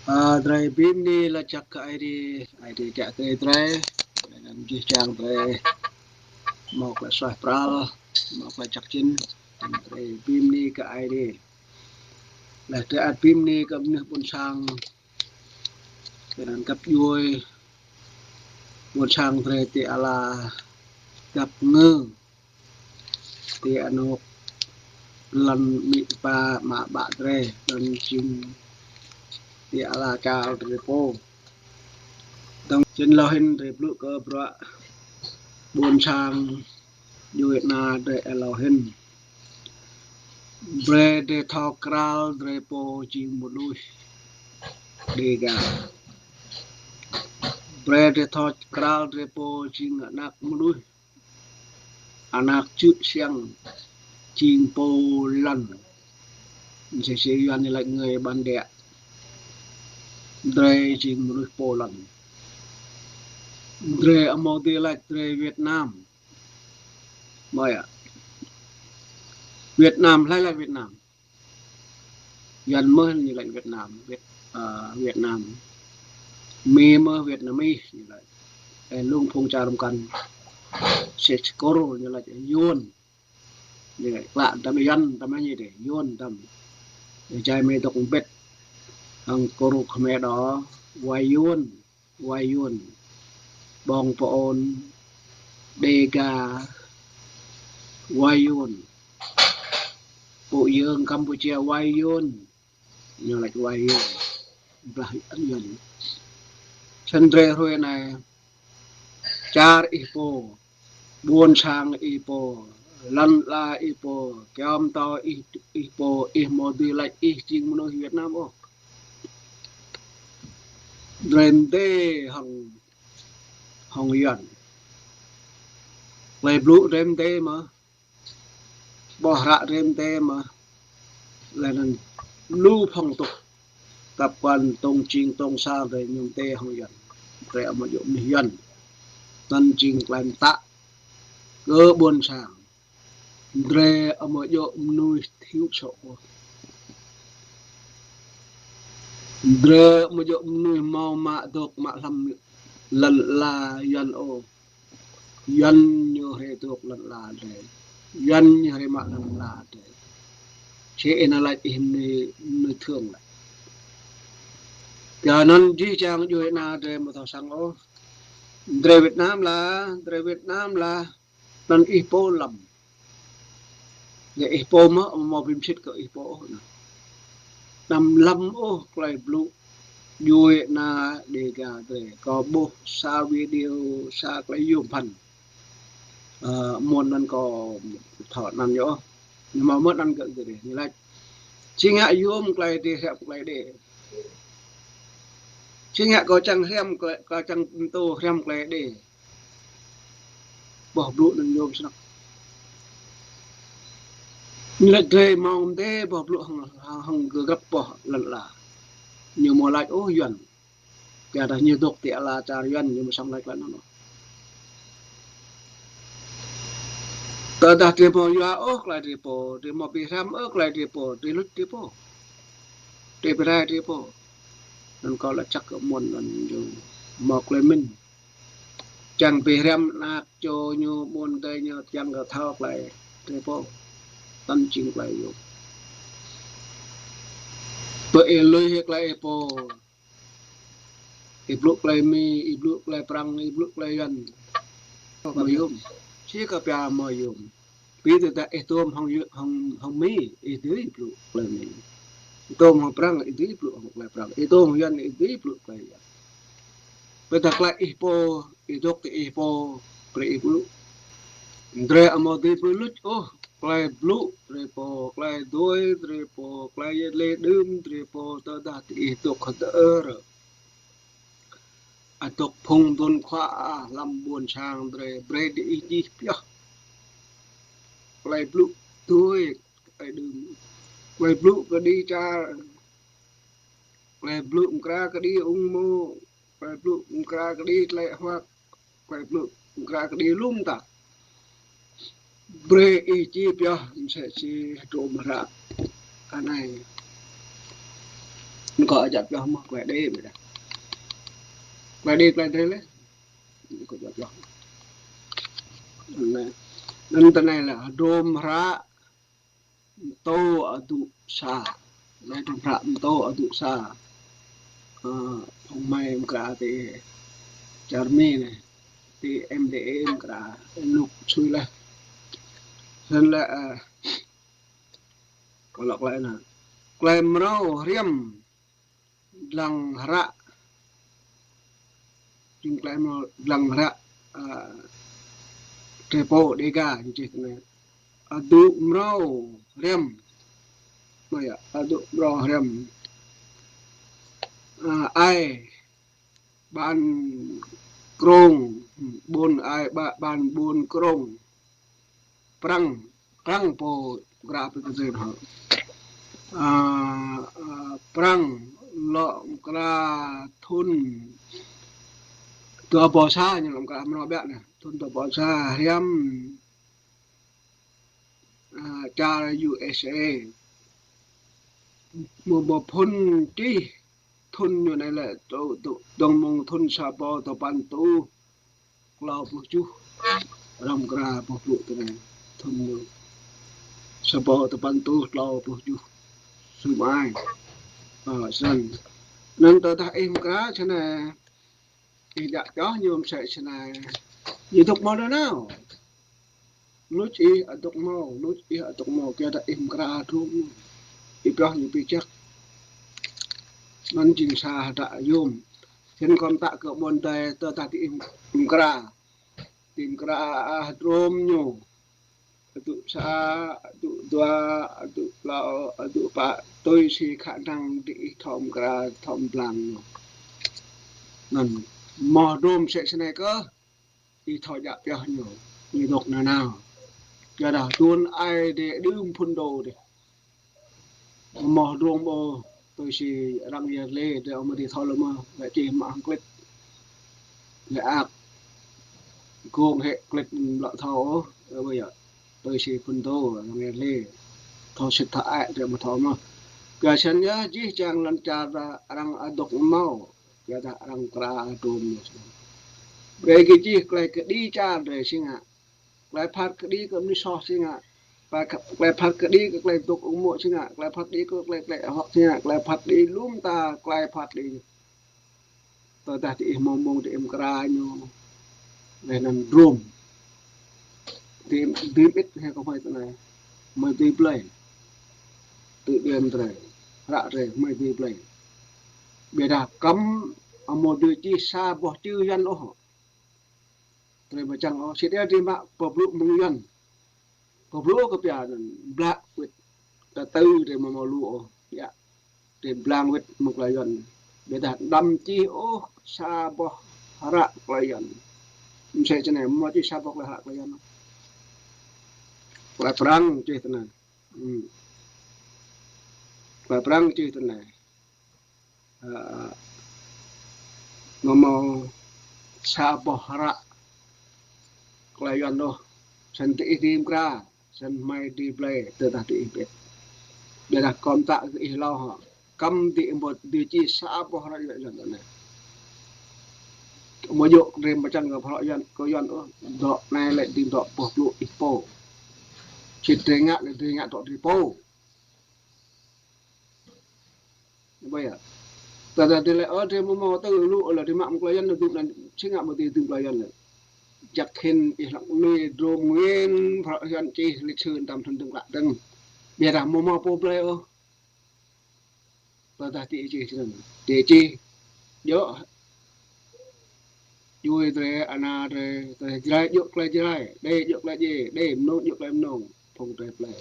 Dry beam ni là chắc cái ID chạy tới dry nên chỉ trang dry một là xoay pral một là chắc chín dry beam ni cái ID là cái beam ni cái nước bún sang cáiนั้นกับยุยบนช่างเตรติอาลากับเงือติอนุลันมิปามาบะเตรลันจิงติอาลาจาเตรโปต้องจินเราเห็นเตรปลุกก็เพราะบนช่างยุยนาเตรเราเห็นเบรเดทอกราลเตรโปจิงมุลุยเดกาเบรเดทอกราลเตรโปจิงนักมุลุยanak cut siang ching po lần sẽ duyên lại người ban đẻ dre ching một po lần dre amoti lại dre Việt Nam mời ạ Việt Nam hay là Việt Nam duyên mơ như lại Việt Nam Việt Nam mi mơ Việt Nam mi như lại lung phong trà đồng cần sẽ có rồi như là yun như vậy bạn ta bị ăn ta mới như thế yun tâm để trai mê tộc bết thằng cô rục mẹ đó quay yun bong phôn đề gà quay yun bộ dương Campuchia quay yun như là quay yun và ấn yun chân rê rồi này char ipo buôn sang ipo lần la ipo kem to ipo modi lại ching mono Việt Nam ô rente hằng hằng yển lấy blue rente mà bỏ rạ rente mà là lưu phong tục tập quan tông ching tông sa về nhung tê hằng yển rẻ mà dụng yển tân ching làm tạ cơ buôn sang dre ở một chỗ nuôi thiếu sổ dre một chỗ nuôi mau mạ thuộc mạ làm lần là dân ô dân như hệ thuộc lần là để dân như hệ mạ lần là để chế nó lại im nơi thường lại giờ nên chỉ trang như thế nào để một thằng sang ô dre Việt Nam là nên ipo lầm để ipo mà phim xịt của ipo nằm lâm ô lại blue vui na để cả để có bộ sa video sa cái dùng phần môn nan có thọ nằm nhớ nhưng mà mất ăn cận để như này chỉ ngại dùng lại để hẹp lại để chỉ ngại có chẳng xem có chẳng tô xem lại để bỏ lụa đừng dùng sao như là trời mong thế bỏ lụa hằng cứ gấp bỏ lần là nhiều mùa lại ô dần kể là nhiều tục tệ là trà dần nhưng mà xong lại nó tờ đặt tiền bỏ ra ốc lại tiền bỏ tiền mà bị ram ốc lại tiền bỏ tiền lút tiền bỏ tiền bị ra tiền bỏ nên có là chắc ở muôn lần dùng một lên mình chẳng bị ram nát cho như muôn đây như chẳng có thao lại tiền bỏ tân chính lại dùng vậy lôi hết lại bỏ ibluk lại mi ibluk lại prang ibluk lại gan mà dùng chỉ có bia mà dùng bây giờ ta tôm hong mi itu ibluk lại mi tôm hong prang itu ibluk lại prang tôm gan itu ibluk lại gan bây giờ lại ipo idok ipo pre ibluk dre amodi ibluk oh lại blue trepo lại đuôi trepo lại lê đơm trepo ta đã itok khờ atok phong don khoa làm buồn sang rồi bread đi pia lại blue đuôi lại đơm lại blue cái đi cha lại blue kra cái đi ung mô lại blue kra cái đi lại hoa lại blue kra cái đi lum ta bre chi pia sẽ chi trộm ra cái này có chặt cho mà quay đi vậy đó quay đi đấy có chặt cho nên tên này là đôm ra tô ở tụ xa này trong phạm tô ở tụ xa ông mai em cả thì charmi này thì em để em cả lúc chui lên nên là còn lọc lại là klem rau riam lang ra chung klem lang ra trepo dega như thế này adu rau riam mà adu rau riam ai ban krong bun ai ban bun krong prang prang po grab itu je ha prang lo kra thun tua bò sa như làm cả nó bé này thun tua bò sa hiếm cha USA một bộ phun chi thun như này là đồng mong thun sa bò tàu pan tu lao bù chú làm cả bộ phụ cái này thun sa bò tàu pan tu lao bù chú sự mai sân nên tôi thấy em cá cho này thì đã có như ông sẽ này như tục màu đó nào lúc chỉ ở tục màu lúc chỉ ở tục màu kia đã em cá luôn thì có như bị chắc nên chính xa đã dùng trên con tạ cỡ bốn tay tôi ta tìm cá rôm nhiều tụ xa tụ tua tụ lao tụ bạ tôi sẽ khả năng đi thòng cả thòng làng nên mò rôm sẽ này cơ đi thò dạp cho nhiều như độc nào giờ đào tuôn ai để đương phun đồ đi mò rôm bò tôi sẽ răng giờ lê để ông đi thò lắm lại chỉ mà ăn clip lại ác cuồng hệ clip lọ thò bây giờ tôi sẽ phun đồ nghe lê thò sẽ thải để mà thò mà biasanya jih jangan cara orang aduk mau ada orang kera dum bagi jih klai ke di cha de singa klai phat ke di ke ni so singa pa klai phat ke di ke klai tuk umo singa klai phat di ke klai ho singa klai phat di lum ta klai phat di to ta ti mong di em kera nyo lenan drum tim ít hay không phải thế này mới đi play tự điên rồi rạ rề mới đi play bây giờ cấm một đứa chi xa bỏ chữ dân đó rồi mà chẳng có sẽ đi mà bộc lộ mong dân bộc lộ cái việc black with ta tư để mà lụa dạ để black with một lời dân bây giờ đâm chi ô xa bỏ rạ lời dân sẽ cho này mà chi xa bỏ là lời dân là perang chơi thế này là perang chơi thế này mau sa bohra klayan do sen ti tim kra sen mai di play te ta ti pet để là kontak ke ihlau ha kam ti mbot di chi sa bohra ya jan này mo yo rem macam ga phalo yan ko yan do nai lại tìm do bộc lộ ipo chỉ tiếng ngạn tọt ipo bây giờ ta thì lại ở trên mô tư lụ là trên mạng klayan là tụi là chính ngạn một tí từng klayan là chặt hình lặng mê rôm nguyên phở hiện chi lịch sử tầm thân từng lạ từng bây giờ mô po player ta thì chi nhớ vui rồi ana rồi rồi dọc lại đây dọc lại gì đây nốt dọc lại nông phong trời play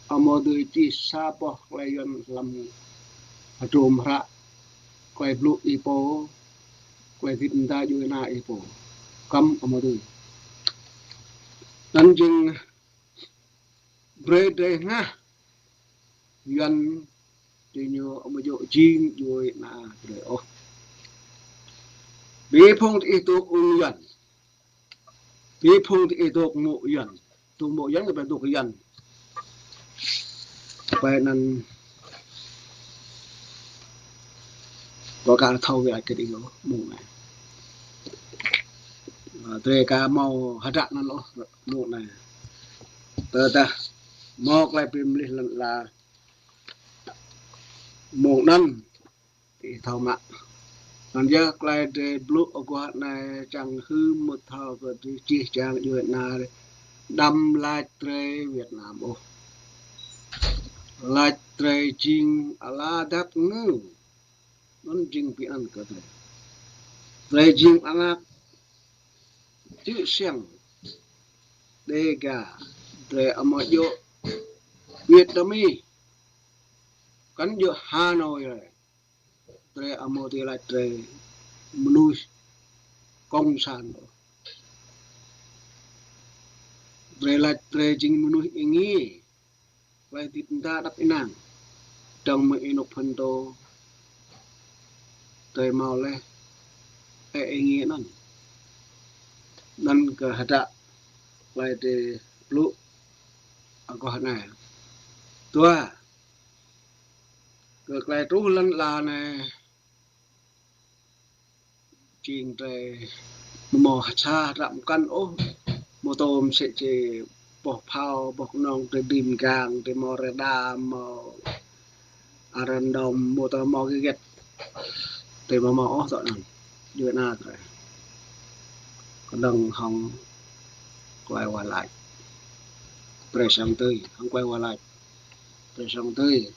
amo từ chi sa po klayan làm rôm ra quay blue ipo quay thịt ta juga na ipo kam amadu dan jing brede nga yan tinyo amajo jing yoi na bre o bi phong itu yan bi phong itu mo yan tu mo yan ke tu yan pa nan có cả thâu về cái điều mù này tê cả mau hạt rạn nó mù này tơ ta một lại phim là một năm thì thâu mạng còn giờ lại để blue ở qua này chẳng hư một thao và chi chẳng như Việt Nam đâm lại tre Việt Nam ô lại tre chinh ala đáp ngư nó chinh bị ăn cả tre tre chinh anak chữ xiang đề gà tre amayo Việt Nam kan jo Hanoi rồi tre amoti lại tre menu công sản tre lại tre chinh menu ingi lại tinta đắp inang trong mấy inok phento tre mau le ingi nan ke hada lại tre lu ako này tua ngược lại trú lần là này chuyện về mò cha rậm căn ô mô tôm sẽ chỉ bỏ phao bỏ nòng từ bìm gang từ mò rê đa mò arandom mô tôm mò cái ghét từ mò mò dọn nằm đưa na rồi còn đằng hòng quay qua lại pre sang tươi không quay qua lại pre sang tươi